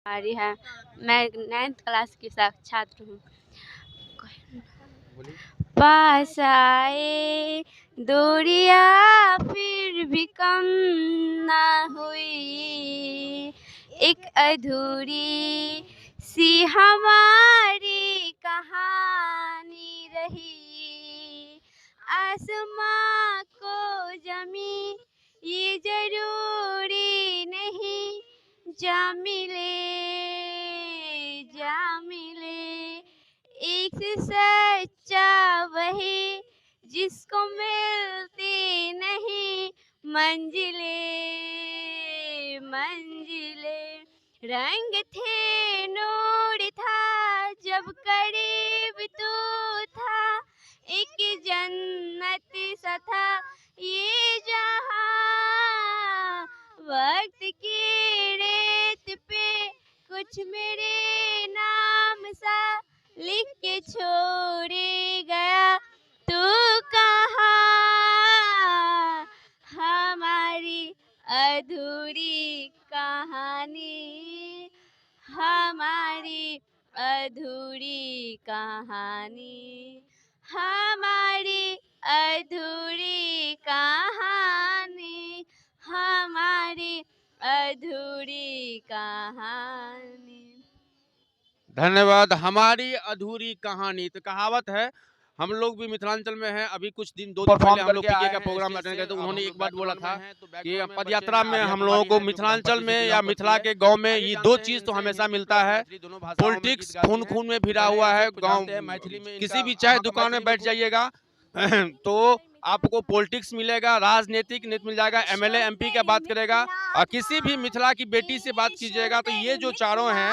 हमारी है। मैं 9th क्लास की छात्र हूँ। पास आए दूरियां फिर भी कम ना हुई, एक अधूरी सी हमारी कहानी रही। आसमां को जमी ये जरूरी नहीं, जा मिले एक सच्चा वही जिसको मिलती नहीं मंजिले। रंग थे नूर था जब करीब तू था, एक जन्नत सा था ये जहां। वक्त की रेत पे कुछ मेरे नाम सा लिख के छोड़े गया, तू कहाँ। हमारी अधूरी कहानी, हमारी अधूरी कहानी, हमारी अधूरी कहानी, हमारी अधूरी कहानी। धन्यवाद। हमारी अधूरी कहानी तो कहावत है। हम लोग भी मिथिलांचल में हैं। अभी कुछ दिन 2 दिन पहले हम लोग पीके का प्रोग्राम अटेंड किए थे। उन्होंने एक बात बोला था कि पद यात्रा में हम लोगों को मिथिलांचल में या मिथिला के गांव में ये 2 चीज तो हमेशा मिलता है। पॉलिटिक्स खून खून में भिड़ा हुआ है। गाँव किसी भी चाय दुकान में बैठ जाइएगा तो आपको पॉलिटिक्स मिलेगा, राजनीतिक नेता मिल जाएगा, एमएलए एमपी का बात करेगा। और किसी भी मिथिला की बेटी से बात कीजिएगा तो ये जो चारों हैं,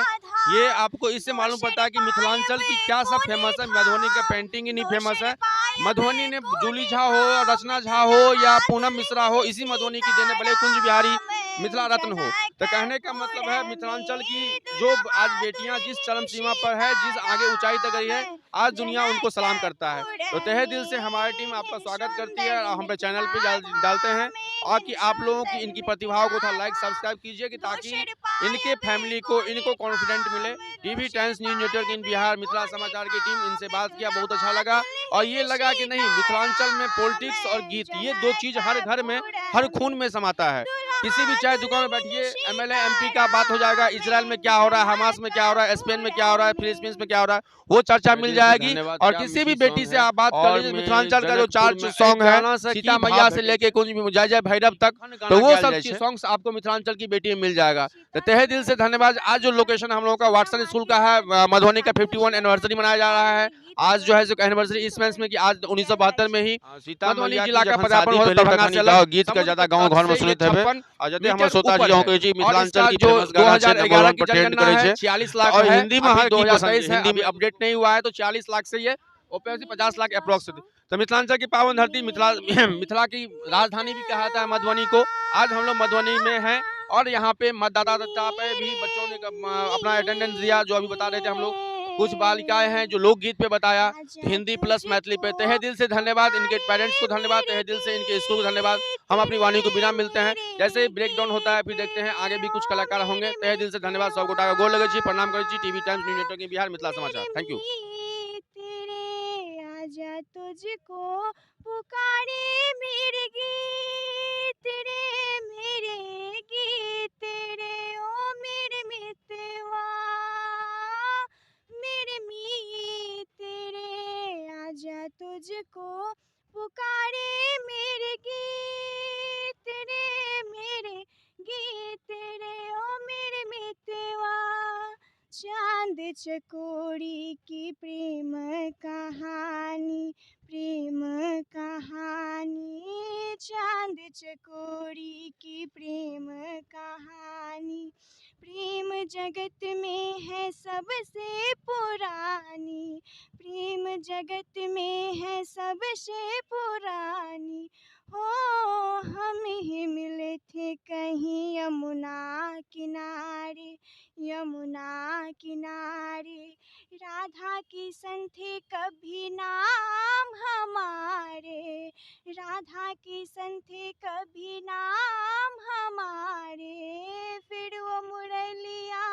ये आपको इससे मालूम पड़ता है कि मिथिलांचल की क्या सब फेमस है। मधुबनी का पेंटिंग ही नहीं फेमस है। मधुबनी ने जूली झा हो, रचना झा हो या पूनम मिश्रा हो, इसी मधुबनी की देने भले कुंज बिहारी मिथिला रत्न हो। तो कहने का मतलब है मिथिलांचल की जो आज बेटियां जिस चरम सीमा पर है, जिस आगे ऊंचाई तक गई है, आज दुनिया उनको सलाम करता है। तो तहे दिल से हमारी टीम आपका स्वागत करती है और हम पे चैनल पे डालते हैं और कि आप लोगों की इनकी प्रतिभाओं को थोड़ा लाइक सब्सक्राइब कीजिए कि ताकि इनके फैमिली को इनको कॉन्फिडेंट मिले। टीवी टाइम्स न्यूज नेटवर्क इन बिहार मिथिला समाचार की टीम इनसे बात किया, बहुत अच्छा लगा और ये लगा कि नहीं, मिथिलांचल में पॉलिटिक्स और गीत ये 2 चीज हर घर में हर खून में समाता है। किसी भी चाय दुकान में बैठिए, एमएलए एमपी का बात हो जाएगा, इजराइल में क्या हो रहा है, हमास में क्या हो रहा है, स्पेन में क्या हो रहा है, फिलीपींस में क्या हो रहा है, वो चर्चा मिल जाएगी। और किसी भी बेटी से आप बात कर लीजिए, मिथिलांचल का जो 4 सॉन्ग है, सीता मैया से लेके कुंज जय जय भैरव तक, तो वो सब सॉन्ग्स आपको मिथिलांचल की बेटी में मिल जाएगा। तो तहे दिल से धन्यवाद। आज जो लोकेशन हम लोगों का वाटसन स्कूल का है, मधुबनी का 51 एनिवर्सरी मनाया जा रहा है। आज जो है एनिवर्सरी इस सेंस में कि आज 1972 में ही मधुबनी जिला का पदार्पण हुआ। दरभंगा से अलग गीत का ज्यादा गांव घर में सुनित है। अजय हमर श्रोता जी हो के जी मिथिलांचल की फेमस गाना छै 2011 की ट्रेंड जनगणना करे है, छै 46 लाख और है। हिंदी में अभी हर की पसंद 2023 है, है, हिंदी अभी में अपडेट नहीं हुआ है, तो 40 लाख से ये ओपन 50 लाख अप्रोक्स। तो मिथिलांचल की पावन धरती मिथिला की राजधानी भी कहा जाता है मधुबनी को। आज हम लोग मधुबनी में हैं और यहाँ पे मतदाता पे भी बच्चों ने अपना अटेंडेंस दिया। जो अभी बता रहे थे हम लोग, कुछ बालिकाएं हैं जो लोकगीत पे बताया, हिंदी प्लस मैथिली पे। तहे दिल से धन्यवाद, इनके पेरेंट्स को धन्यवाद, तहे दिल से इनके स्कूल को धन्यवाद। हम अपनी वाणी को बिना मिलते हैं, जैसे ही ब्रेक डाउन होता है फिर देखते हैं आगे भी कुछ कलाकार होंगे। तहे दिल से धन्यवाद, सब गोटा का गोल लगे जी, प्रणाम करे जी। TV times news network Bihar Mithila समाचार, थैंक यू। आजा तुझको पुकारे मेरे गीत रे, मेरे गीत रे, ओ मेरे मितवा, मेरे मीत रे। आजा तुझको पुकारे मेरे गीत रे, मेरे गीत रे, ओ मेरे मितवा। चांद चकोरी की प्रेम कहानी, प्रेम कहानी, चांद चकोरी की प्रेम कहानी। प्रेम जगत में है सबसे पुरानी, प्रेम जगत में है सबसे पुरानी। हो हम ही मिले थे कहीं यमुना किनारे, यमुना किनारे। राधा किशन थे कभी नाम हमारे, राधा किशन थे कभी नाम हमारे। फिर वो मुरलिया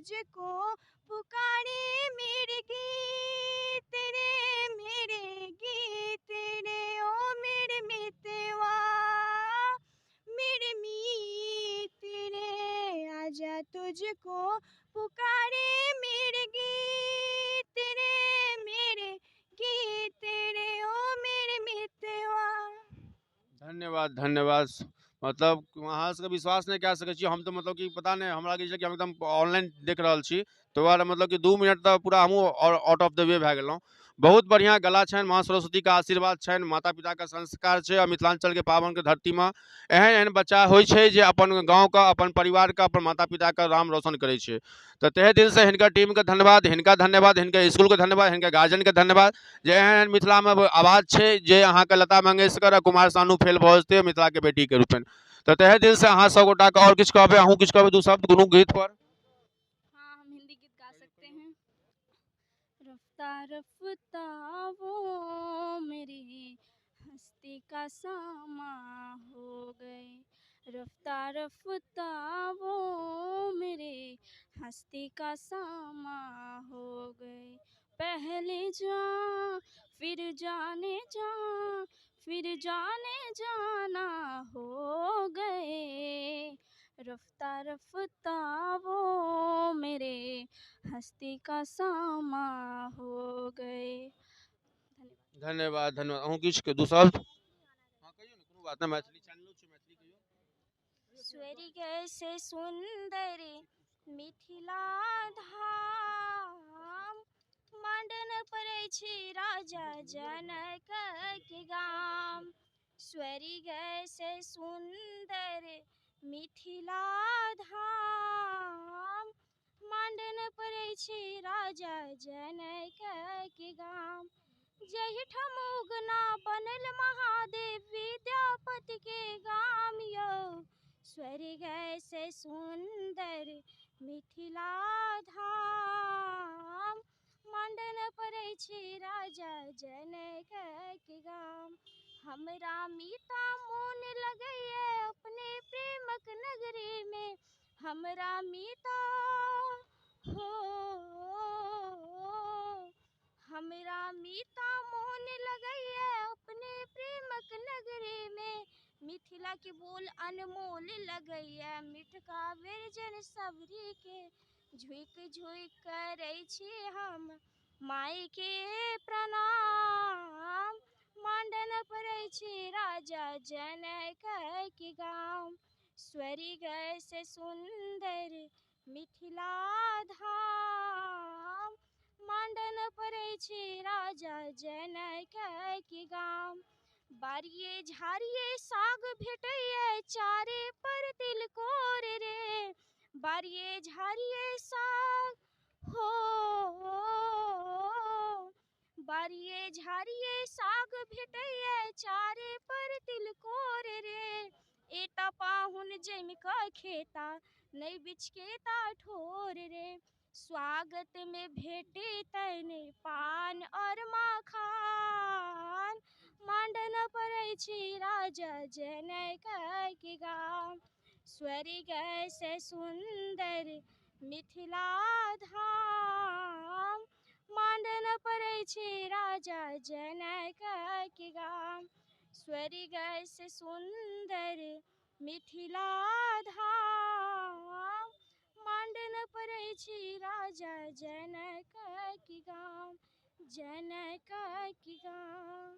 तुझको पुकारे मेरे गीत रे, मेरे गीत रे, ओ मेरे मितवा, मेरे मीत रे, आजा तुझको पुकारे मेरे गीत रे, मेरे गीत रे, ओ मेरे मितवा। धन्यवाद धन्यवाद। मतलब वहाँ से विश्वास नहीं कह सकै छी हम, तो मतलब कि पता नहीं हमरा कि हम एकदम ऑनलाइन देख रहल छी, तो वह मतलब कि 2 मिनट तक पूरा हमहूँ आउट ऑफ द वे भए गेलहुँ। बहुत बढ़िया गला छनि, माँ सरस्वती का आशीर्वाद छनि, माता पिता का संस्कार छै, और मिथिलांचल के पावन के धरती में एहन एहन बच्चा होइ छै जे अपन गाँव का, अपन परिवार का, अपन माता पिता का नाम रोशन करै छै। तो तहे दिल से हिनकर टीम के धन्यवाद, हिनका धन्यवाद, हिनके स्कूल के धन्यवाद, हिनके गार्जियन के धन्यवाद, जे एहन मिथिला में आवाज छै जे अहाँके लता मंगेशकर आ कुमार सानू फेल भऽ जेतै मिथिला के बेटी के रूपेण। तो तहे दिल से अहाँ सब गोटा के और किछु कहबै, अहूँ किछु कहबै 2 शब्द कोनो गीत पर? हाँ, हम हिंदी गीत गा सकते हैं। रफ्ता रफ्ता वो मेरी हस्ती का सामा हो गए, रफ्ता रफ्ता वो मेरे हस्ती का सामा हो गए, पहले जा फिर जाने जा, फिर जाने जाना हो गए, रफ्ता रफ्ता वो मेरे हस्ती का सामा हो गए। धन्यवाद। धन्यवाद धन्यवाद। अहूँ किछु के 2 शब्द? हाँ कहियो ने, कोनो बात नहीं, मैथिली चैनलो छै, मैथिली कहियो। स्वर्ग से सुंदर मिथिला धाम, मांडन पड़ै छै राजा जनक के गाम, स्वर्ग से सुंदर मिथिला धाम, मांडन पड़ै छै राजा जनक के गाम, जहिठाम उगना बनल महादेव विद्यापति के गाम यौ, स्वर्ग से सुंदर मिथिला धाम, मांडन पड़ै छै राजा जनक के गाम, हमरा मीता मोन लगैया अपने प्रेमक नगरी में, हमरा मीता हो, हमरा मीता मोन लगैया अपने प्रेमक नगरी में, मिथिला के बोल अनमोल लगैया, मिठका व्यंजन सबरी के, झुक झुक करै छी हम माई के प्रणाम, मांडन पड़ै छै राजा जनक के गाम, स्वर्ग से सुंदर मिथिला धाम, मांडन पड़ै छै राजा जनक के गाम, बारिये झाड़िये साग भेटैया चारे पर तिलकोर रे, बारिये झाड़िये साग हो, बारिये झाड़िये साग भेटैया चारे पर तिलकोर रे, एटा पाहुन जमि कऽ खेता नहि बिचकेता ठोर रे, स्वागत में भेटे तने पान और मखान, मांडन पड़ै छै राजा जनक के गाम, स्वर्ग से सुंदर मिथिला धाम, मांडन पड़ै छै राजा जनक के गाम, स्वर्ग से सुंदर मिथिला धाम, मांडन पड़ै छै राजा जनक के गाम, जनक के गाम।